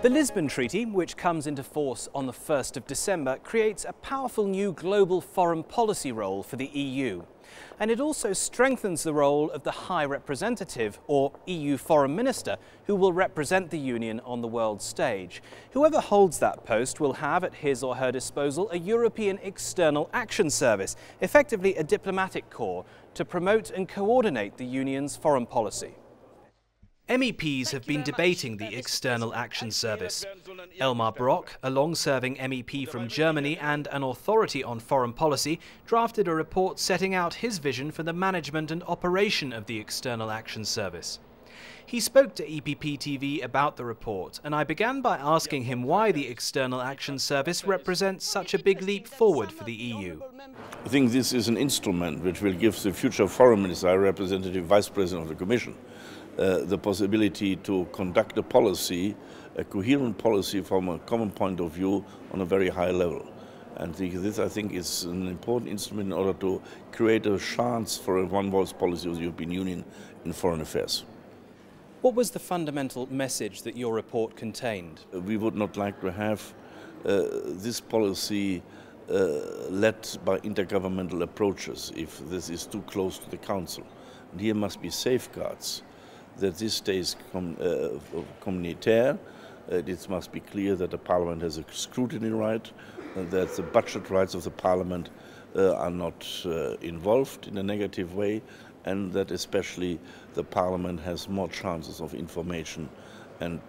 The Lisbon Treaty, which comes into force on the 1st of December, creates a powerful new global foreign policy role for the EU. And it also strengthens the role of the High Representative, or EU Foreign Minister, who will represent the Union on the world stage. Whoever holds that post will have at his or her disposal a European External Action Service, effectively a diplomatic corps, to promote and coordinate the Union's foreign policy. MEPs have been debating the External Action Service. Elmar Brok, a long-serving MEP from Germany and an authority on foreign policy, drafted a report setting out his vision for the management and operation of the External Action Service. He spoke to EPP TV about the report, and I began by asking him why the External Action Service represents such a big leap forward for the EU. I think this is an instrument which will give the future Foreign Minister, High Representative, Vice President of the Commission, the possibility to conduct a policy, a coherent policy from a common point of view on a very high level. And this, I think, is an important instrument in order to create a chance for a one-voice policy of the European Union in foreign affairs. What was the fundamental message that your report contained? We would not like to have this policy led by intergovernmental approaches if this is too close to the Council. And here must be safeguards that this stays communitaire. It must be clear that the Parliament has a scrutiny right, that the budget rights of the Parliament are not involved in a negative way, and that especially the Parliament has more chances of information and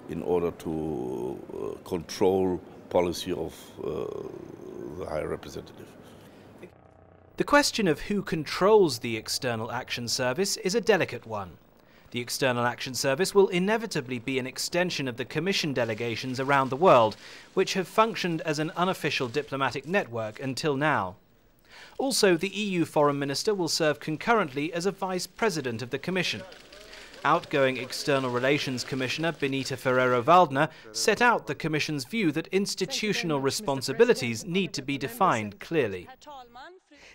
in order to control policy of the High Representative. The question of who controls the External Action Service is a delicate one. The External Action Service will inevitably be an extension of the Commission delegations around the world, which have functioned as an unofficial diplomatic network until now. Also, the EU Foreign Minister will serve concurrently as a Vice President of the Commission. Outgoing External Relations Commissioner Benita Ferrero-Waldner set out the Commission's view that institutional responsibilities need to be defined clearly.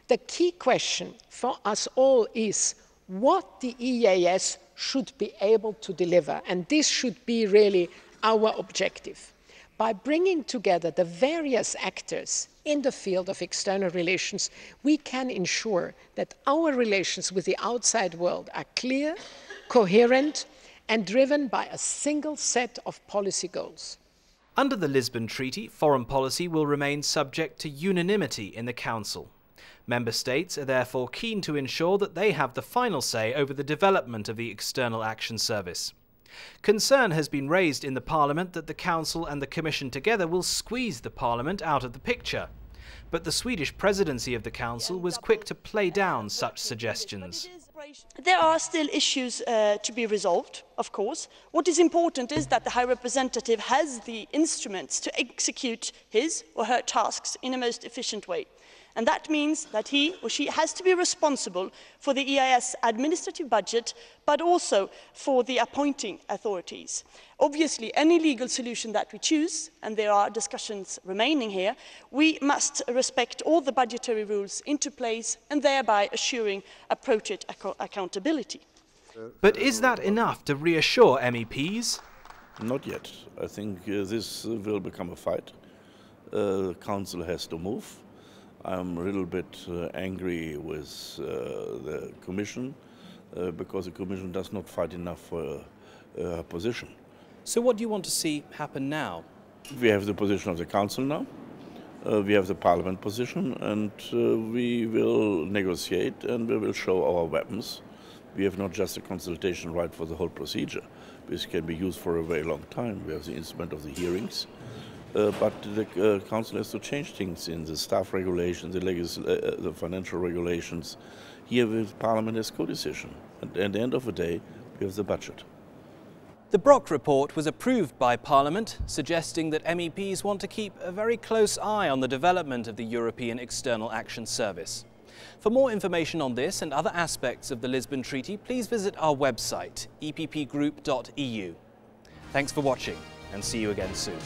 The key question for us all is what the EAS should be able to deliver, and this should be really our objective. By bringing together the various actors in the field of external relations, we can ensure that our relations with the outside world are clear, coherent, and driven by a single set of policy goals. Under the Lisbon Treaty, foreign policy will remain subject to unanimity in the Council. Member States are therefore keen to ensure that they have the final say over the development of the External Action Service. Concern has been raised in the Parliament that the Council and the Commission together will squeeze the Parliament out of the picture. But the Swedish presidency of the Council was quick to play down such suggestions. There are still issues to be resolved, of course. What is important is that the High Representative has the instruments to execute his or her tasks in a most efficient way. And that means that he or she has to be responsible for the EIS administrative budget, but also for the appointing authorities. Obviously, any legal solution that we choose, and there are discussions remaining here, we must respect all the budgetary rules into place and thereby assuring appropriate accountability. But is that enough to reassure MEPs? Not yet. I think this will become a fight. The Council has to move. I'm a little bit angry with the Commission because the Commission does not fight enough for her position. So what do you want to see happen now? We have the position of the Council now. We have the Parliament position, and we will negotiate and we will show our weapons. We have not just a consultation right for the whole procedure, which can be used for a very long time. We have the instrument of the hearings. But the Council has to change things in the staff regulations, the financial regulations. Here with Parliament has co-decision. And at the end of the day, we have the budget. The Brok report was approved by Parliament, suggesting that MEPs want to keep a very close eye on the development of the European External Action Service. For more information on this and other aspects of the Lisbon Treaty, please visit our website, eppgroup.eu. Thanks for watching, and see you again soon.